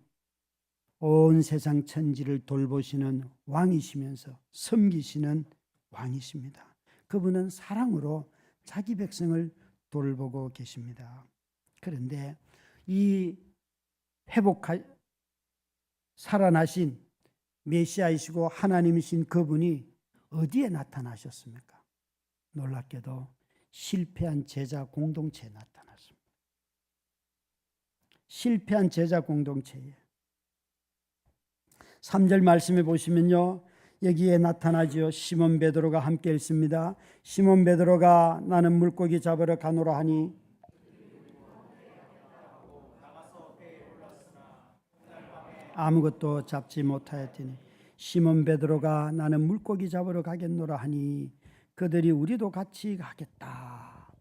온 세상 천지를 돌보시는 왕이시면서 섬기시는 왕이십니다. 그분은 사랑으로 자기 백성을 돌보고 계십니다. 그런데 이 살아나신 메시아이시고 하나님이신 그분이 어디에 나타나셨습니까? 놀랍게도 실패한 제자 공동체에 나타났습니다. 실패한 제자 공동체에 3절 말씀해 보시면요, 여기에 나타나지요. 시몬 베드로가 함께 있습니다. 시몬 베드로가 나는 물고기 잡으러 가노라 하니 아무것도 잡지 못하였더니 시몬 베드로가 나는 물고기 잡으러 가겠노라 하니 그들이 우리도 같이 가겠다.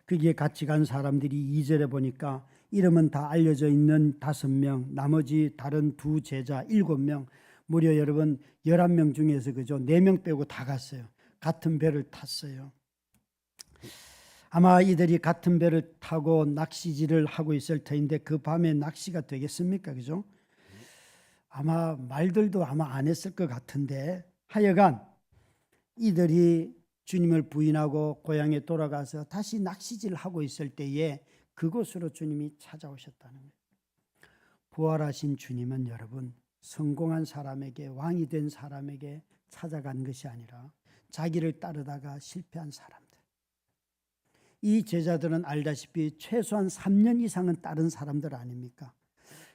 거기에 같이 간 사람들이 2절에 보니까 이름은 다 알려져 있는 5명, 나머지 다른 2 제자 7명, 무려 여러분 11명 중에서 그죠? 4명 빼고 다 갔어요. 같은 배를 탔어요. 아마 이들이 같은 배를 타고 낚시질을 하고 있을 터인데 그 밤에 낚시가 되겠습니까? 그죠? 아마 말들도 아마 안 했을 것 같은데 하여간 이들이 주님을 부인하고 고향에 돌아가서 다시 낚시질을 하고 있을 때에 그곳으로 주님이 찾아오셨다는 거예요. 부활하신 주님은 여러분 성공한 사람에게, 왕이 된 사람에게 찾아간 것이 아니라 자기를 따르다가 실패한 사람들, 이 제자들은 알다시피 최소한 3년 이상은 따른 사람들 아닙니까?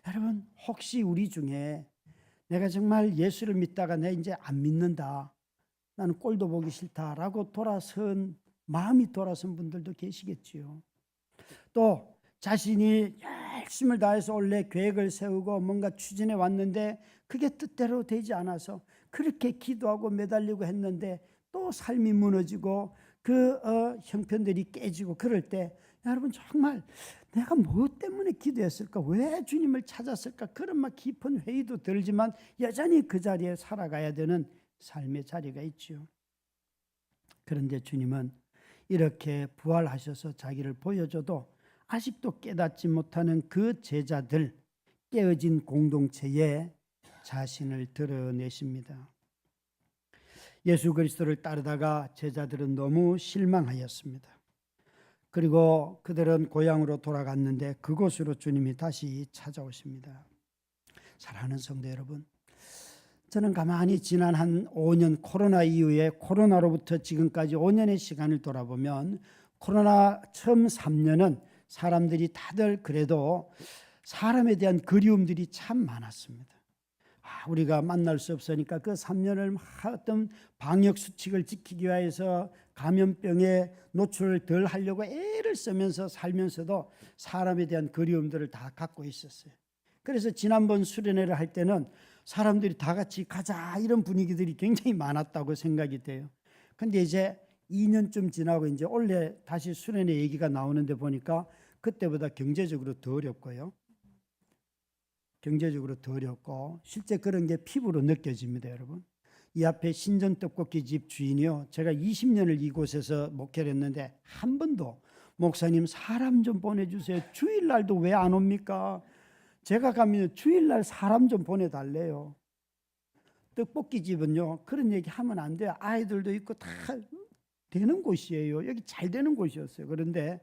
여러분 혹시 우리 중에 내가 정말 예수를 믿다가 내 이제 안 믿는다, 나는 꼴도 보기 싫다라고 마음이 돌아선 분들도 계시겠지요. 또 자신이 열심을 다해서 원래 계획을 세우고 뭔가 추진해 왔는데 그게 뜻대로 되지 않아서 그렇게 기도하고 매달리고 했는데 또 삶이 무너지고 그 형편들이 깨지고 그럴 때 여러분 정말 내가 뭐 때문에 기도했을까? 왜 주님을 찾았을까? 그런 막 깊은 회의도 들지만 여전히 그 자리에 살아가야 되는 삶의 자리가 있지요. 그런데 주님은 이렇게 부활하셔서 자기를 보여줘도 아직도 깨닫지 못하는 그 제자들, 깨어진 공동체에 자신을 드러내십니다. 예수 그리스도를 따르다가 제자들은 너무 실망하였습니다. 그리고 그들은 고향으로 돌아갔는데 그곳으로 주님이 다시 찾아오십니다. 사랑하는 성도 여러분, 저는 가만히 지난 한 5년 코로나 이후에 코로나로부터 지금까지 5년의 시간을 돌아보면 코로나 처음 3년은 사람들이 다들 그래도 사람에 대한 그리움들이 참 많았습니다. 우리가 만날 수 없으니까 그 3년을 어떤 방역 수칙을 지키기 위해서 감염병에 노출을 덜 하려고 애를 쓰면서 살면서도 사람에 대한 그리움들을 다 갖고 있었어요. 그래서 지난번 수련회를 할 때는 사람들이 다 같이 가자 이런 분위기들이 굉장히 많았다고 생각이 돼요. 근데 이제 2년쯤 지나고 이제 원래 다시 수련회 얘기가 나오는데 보니까 그때보다 경제적으로 더 어렵고요. 경제적으로 더 어렵고 실제 그런 게 피부로 느껴집니다, 여러분. 이 앞에 신전 떡볶이 집 주인이요, 제가 20년을 이곳에서 목회를 했는데 한 번도 목사님 사람 좀 보내주세요, 주일날도 왜 안 옵니까? 제가 가면 주일날 사람 좀 보내달래요. 떡볶이 집은요 그런 얘기 하면 안 돼요. 아이들도 있고 다 되는 곳이에요. 여기 잘 되는 곳이었어요. 그런데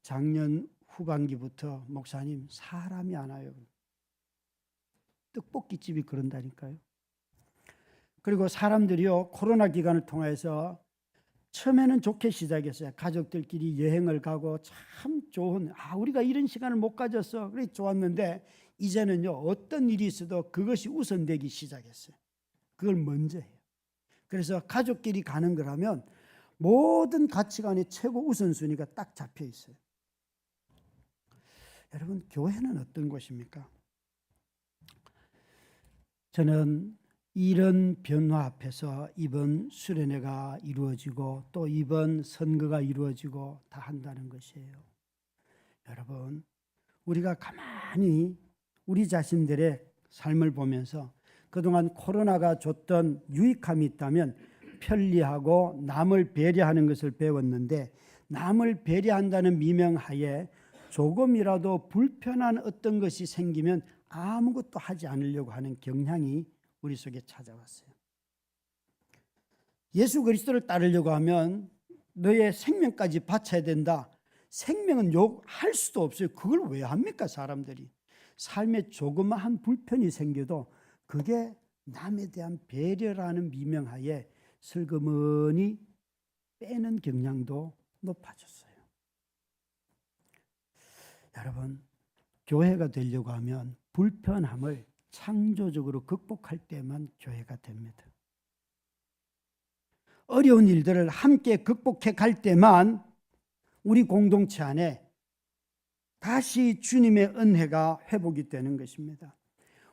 작년 후반기부터 목사님 사람이 안 와요. 떡볶이 집이 그런다니까요. 그리고 사람들이요 코로나 기간을 통해서 처음에는 좋게 시작했어요. 가족들끼리 여행을 가고 참 좋은, 우리가 이런 시간을 못 가졌어, 그래 좋았는데 이제는요 어떤 일이 있어도 그것이 우선되기 시작했어요. 그걸 먼저 해요. 그래서 가족끼리 가는 거라면 모든 가치관의 최고 우선순위가 딱 잡혀 있어요. 여러분 교회는 어떤 곳입니까? 저는 이런 변화 앞에서 이번 수련회가 이루어지고 또 이번 선거가 이루어지고 다 한다는 것이에요. 여러분, 우리가 가만히 우리 자신들의 삶을 보면서 그동안 코로나가 줬던 유익함이 있다면 편리하고 남을 배려하는 것을 배웠는데, 남을 배려한다는 미명하에 조금이라도 불편한 어떤 것이 생기면 아무것도 하지 않으려고 하는 경향이 우리 속에 찾아왔어요. 예수 그리스도를 따르려고 하면 너의 생명까지 바쳐야 된다. 생명은 욕할 수도 없어요. 그걸 왜 합니까, 사람들이? 삶에 조그마한 불편이 생겨도 그게 남에 대한 배려라는 미명하에 슬그머니 빼는 경향도 높아졌어요. 여러분, 교회가 되려고 하면 불편함을 창조적으로 극복할 때만 교회가 됩니다. 어려운 일들을 함께 극복해 갈 때만 우리 공동체 안에 다시 주님의 은혜가 회복이 되는 것입니다.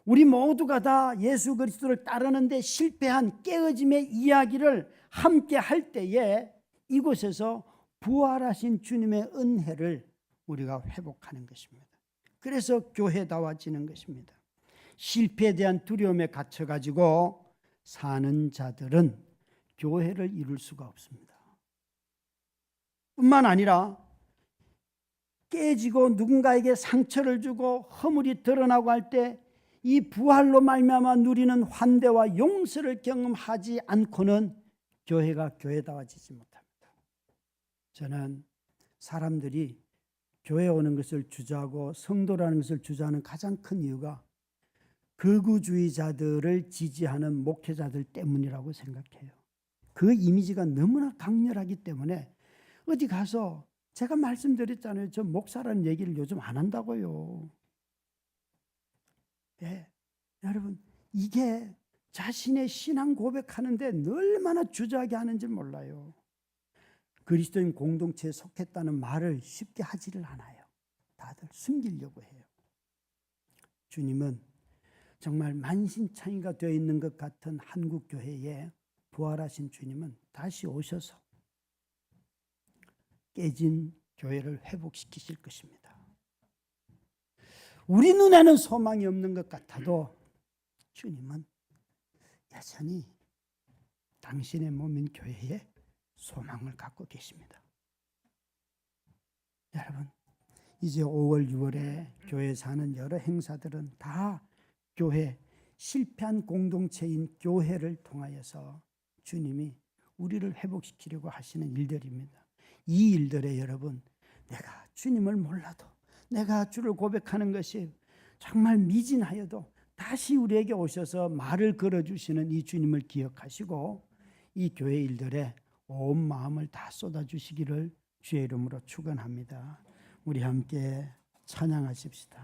우리 모두가 다 예수 그리스도를 따르는데 실패한 깨어짐의 이야기를 함께 할 때에 이곳에서 부활하신 주님의 은혜를 우리가 회복하는 것입니다. 그래서 교회다워지는 것입니다. 실패에 대한 두려움에 갇혀가지고 사는 자들은 교회를 이룰 수가 없습니다. 뿐만 아니라 깨지고 누군가에게 상처를 주고 허물이 드러나고 할 때 이 부활로 말미암아 누리는 환대와 용서를 경험하지 않고는 교회가 교회다워지지 못합니다. 저는 사람들이 교회 오는 것을 주저하고 성도라는 것을 주저하는 가장 큰 이유가 극우주의자들을 지지하는 목회자들 때문이라고 생각해요. 그 이미지가 너무나 강렬하기 때문에 어디 가서 제가 말씀드렸잖아요. 저 목사라는 얘기를 요즘 안 한다고요. 예, 여러분, 이게 자신의 신앙 고백하는데 얼마나 주저하게 하는지 몰라요. 그리스도인 공동체에 속했다는 말을 쉽게 하지를 않아요. 다들 숨기려고 해요. 주님은 정말 만신창이가 되어 있는 것 같은 한국교회에 부활하신 주님은 다시 오셔서 깨진 교회를 회복시키실 것입니다. 우리 눈에는 소망이 없는 것 같아도 주님은 여전히 당신의 몸인 교회에 소망을 갖고 계십니다. 여러분, 이제 5월, 6월에 교회에 하는 여러 행사들은 다 교회, 실패한 공동체인 교회를 통하여서 주님이 우리를 회복시키려고 하시는 일들입니다. 이 일들에 여러분, 내가 주님을 몰라도, 내가 주를 고백하는 것이 정말 미진하여도 다시 우리에게 오셔서 말을 걸어주시는 이 주님을 기억하시고 이 교회 일들에 온 마음을 다 쏟아주시기를 주의 이름으로 축원합니다. 우리 함께 찬양하십시다.